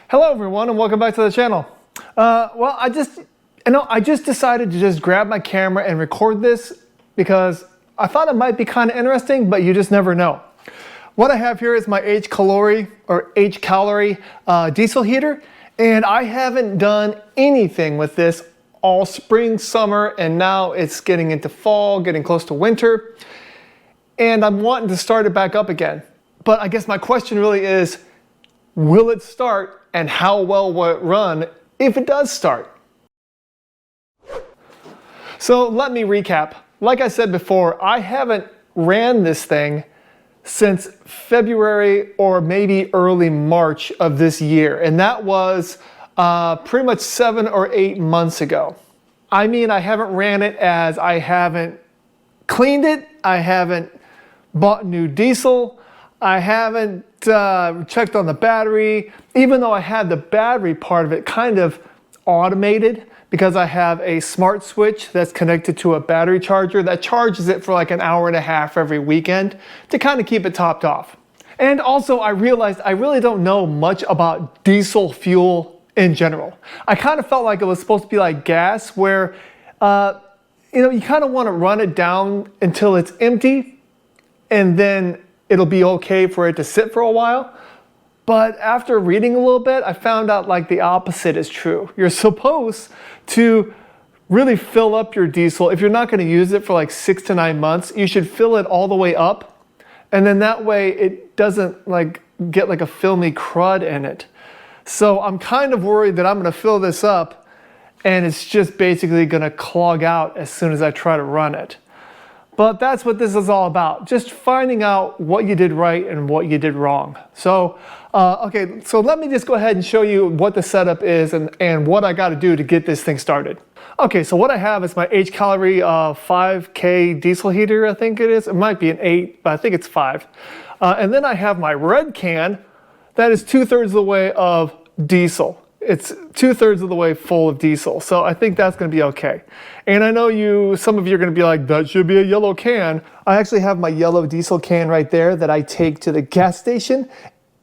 Hello everyone and welcome back to the channel. I just decided to just grab my camera and record this because I thought it might be kind of interesting, but you just never know. What I have here is my Hcalory Diesel Heater, and I haven't done anything with this all spring, summer, and now it's getting into fall, getting close to winter, and I'm wanting to start it back up again. But I guess my question really is, will it start, and how well will it run if it does start? So let me recap. Like I said before, I haven't ran this thing since February or maybe early March of this year, and that was pretty much 7 or 8 months ago. I mean, I haven't ran it as I haven't cleaned it, I haven't bought new diesel, I haven't checked on the battery, even though I had the battery part of it kind of automated because I have a smart switch that's connected to a battery charger that charges it for like an hour and a half every weekend to kind of keep it topped off. And also I realized I really don't know much about diesel fuel in general. I kind of felt like it was supposed to be like gas where you kind of want to run it down until it's empty and then it'll be okay for it to sit for a while. But after reading a little bit, I found out like the opposite is true. You're supposed to really fill up your diesel. If you're not going to use it for like 6 to 9 months, you should fill it all the way up. And then that way it doesn't like get like a filmy crud in it. So I'm kind of worried that I'm going to fill this up and it's just basically going to clog out as soon as I try to run it. But that's what this is all about, just finding out what you did right and what you did wrong. So, okay, so let me just go ahead and show you what the setup is and what I got to do to get this thing started. Okay, so what I have is my Hcalory 5K diesel heater, I think it is. It might be an 8, but I think it's 5. And then I have my red can that is 2/3 of the way of diesel. It's 2/3 of the way full of diesel, so I think that's going to be okay. And I know some of you are going to be like, that should be a yellow can. I actually have my yellow diesel can right there that I take to the gas station,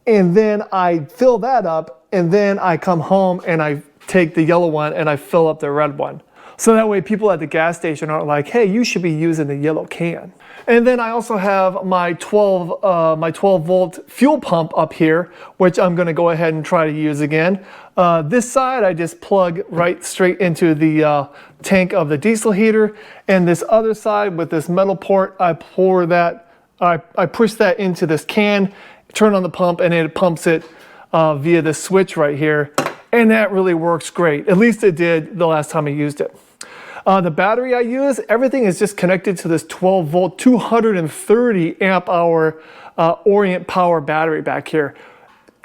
and then I fill that up, and then I come home and I take the yellow one and I fill up the red one. So that way people at the gas station aren't like, hey, you should be using the yellow can. And then I also have my 12 volt fuel pump up here, which I'm going to go ahead and try to use again. This side I just plug right straight into the tank of the diesel heater, and this other side with this metal port, I push that into this can, turn on the pump, and it pumps it via the switch right here, and that really works great. At least it did the last time I used it. The battery I use, everything is just connected to this 12 volt, 230 amp hour Orient power battery back here.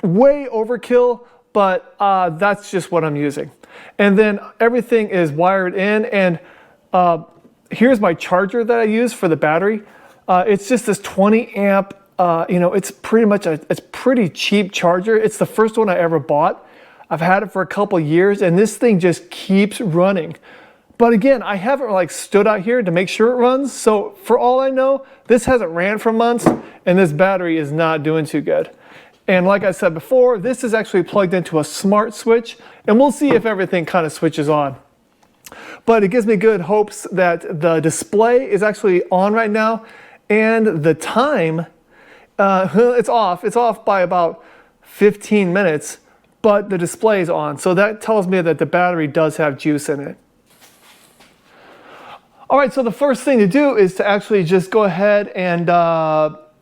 Way overkill, but that's just what I'm using. And then everything is wired in, and here's my charger that I use for the battery. It's just this 20 amp, it's pretty much it's pretty cheap charger. It's the first one I ever bought. I've had it for a couple years, and this thing just keeps running. But again, I haven't like stood out here to make sure it runs. So for all I know, this hasn't ran for months and this battery is not doing too good. And like I said before, this is actually plugged into a smart switch, and we'll see if everything kind of switches on. But it gives me good hopes that the display is actually on right now, and the time, it's off by about 15 minutes, but the display is on. So that tells me that the battery does have juice in it. All right, so the first thing to do is to actually just go ahead and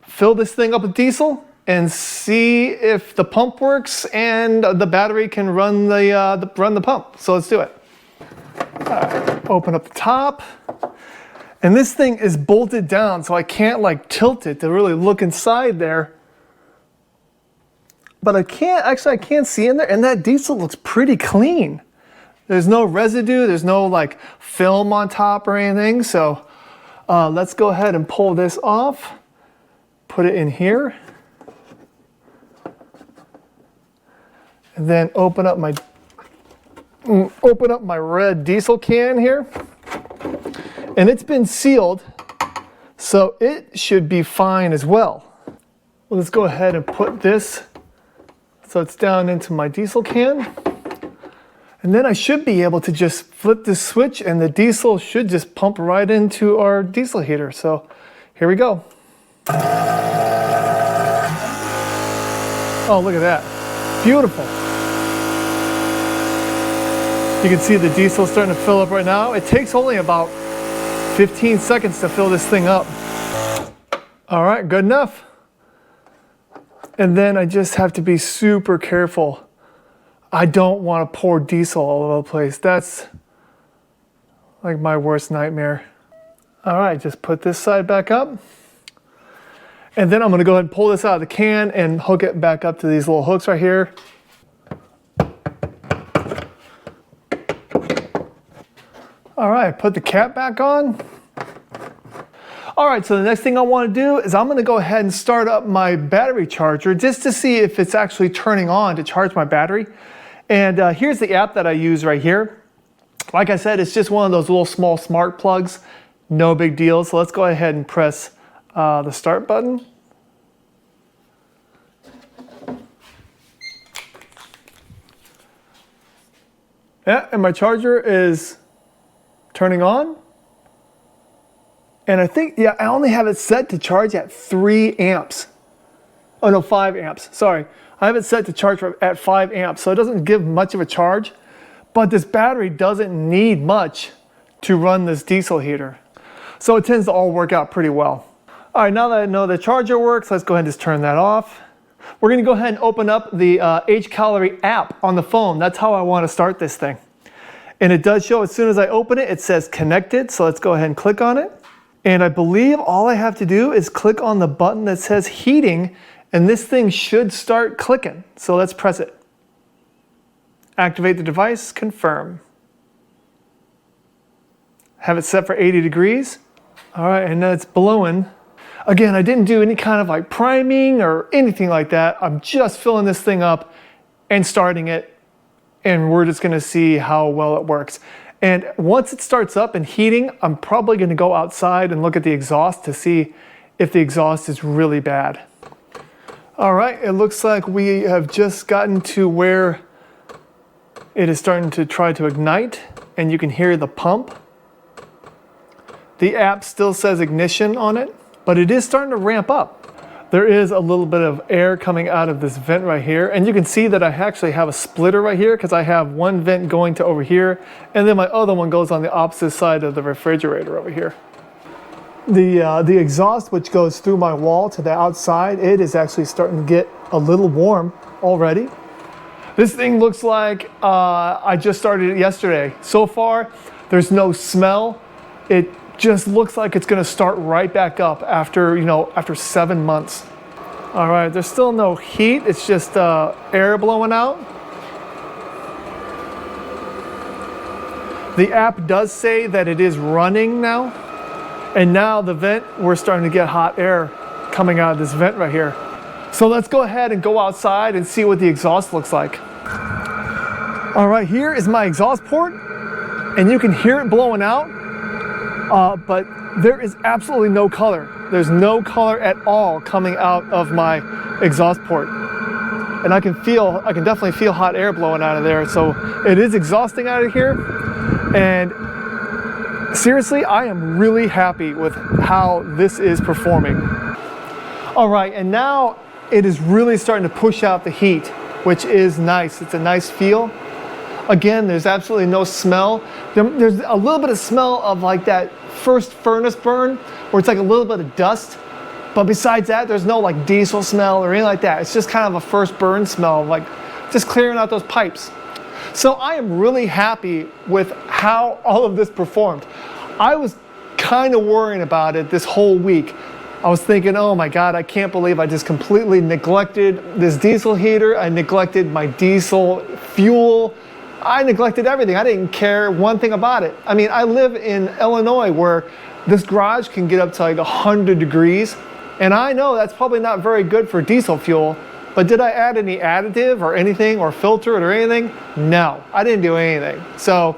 fill this thing up with diesel and see if the pump works and the battery can run the pump. So let's do it. All right, open up the top. And this thing is bolted down, so I can't like tilt it to really look inside there. But I can't see in there, and that diesel looks pretty clean. There's no residue, there's no like film on top or anything. So let's go ahead and pull this off, put it in here, and then open up my red diesel can here. And it's been sealed, so it should be fine as well. Let's go ahead and put this So it's down into my diesel can. And then I should be able to just flip this switch and the diesel should just pump right into our diesel heater. So here we go. Oh, look at that. Beautiful. You can see the diesel starting to fill up right now. It takes only about 15 seconds to fill this thing up. All right, good enough. And then I just have to be super careful. I don't want to pour diesel all over the place. That's like my worst nightmare. All right, just put this side back up. And then I'm going to go ahead and pull this out of the can and hook it back up to these little hooks right here. All right, put the cap back on. All right, so the next thing I want to do is I'm going to go ahead and start up my battery charger just to see if it's actually turning on to charge my battery. And here's the app that I use right here. Like I said, it's just one of those little small smart plugs. No big deal. So let's go ahead and press the start button. Yeah, and my charger is turning on. And I think, yeah, I only have it set to charge at 3 amps. Oh no, 5 amps, sorry. I have it set to charge at 5 amps, so it doesn't give much of a charge. But this battery doesn't need much to run this diesel heater. So it tends to all work out pretty well. All right, now that I know the charger works, let's go ahead and just turn that off. We're gonna go ahead and open up the Hcalory app on the phone. That's how I wanna start this thing. And it does show as soon as I open it, it says connected. So let's go ahead and click on it. And I believe all I have to do is click on the button that says heating, and this thing should start clicking. So let's press it. Activate the device, confirm. Have it set for 80 degrees. All right, and then it's blowing. Again, I didn't do any kind of like priming or anything like that. I'm just filling this thing up and starting it, and we're just gonna see how well it works. And once it starts up and heating, I'm probably gonna go outside and look at the exhaust to see if the exhaust is really bad. All right, it looks like we have just gotten to where it is starting to try to ignite, and you can hear the pump. The app still says ignition on it, but it is starting to ramp up. There is a little bit of air coming out of this vent right here, and you can see that I actually have a splitter right here because I have one vent going to over here, and then my other one goes on the opposite side of the refrigerator over here. The exhaust, which goes through my wall to the outside, it is actually starting to get a little warm already. This thing looks like I just started it yesterday. So far, there's no smell. It just looks like it's gonna start right back up after, after 7 months. All right, there's still no heat. It's just air blowing out. The app does say that it is running now. And now the vent, we're starting to get hot air coming out of this vent right here. So let's go ahead and go outside and see what the exhaust looks like. All right, here is my exhaust port, and you can hear it blowing out. But there is absolutely no color. There's no color at all coming out of my exhaust port. And I can definitely feel hot air blowing out of there. So it is exhausting out of here. And seriously, I am really happy with how this is performing. All right, and now it is really starting to push out the heat, which is nice. It's a nice feel. Again, there's absolutely no smell. There's a little bit of smell of like that first furnace burn where it's like a little bit of dust. But besides that, there's no like diesel smell or anything like that. It's just kind of a first burn smell, like just clearing out those pipes. So I am really happy with how all of this performed. I was kind of worrying about it this whole week. I was thinking, oh my God, I can't believe I just completely neglected this diesel heater. I neglected my diesel fuel. I neglected everything. I didn't care one thing about it. I mean, I live in Illinois where this garage can get up to like 100 degrees. And I know that's probably not very good for diesel fuel, but did I add any additive or anything or filter it or anything? No, I didn't do anything. So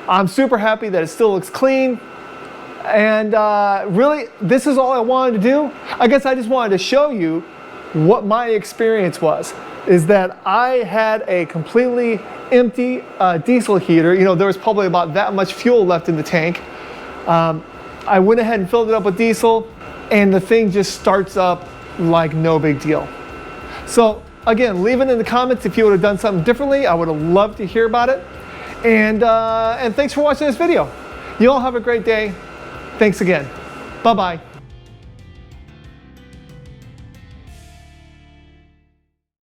I'm super happy that it still looks clean. And really, this is all I wanted to do. I guess I just wanted to show you what my experience was, is that I had a completely empty diesel heater. You know, there was probably about that much fuel left in the tank. I went ahead and filled it up with diesel, and the thing just starts up like no big deal. So again, leave it in the comments if you would have done something differently. I would have loved to hear about it. And thanks for watching this video. You all have a great day. Thanks again. Bye-bye.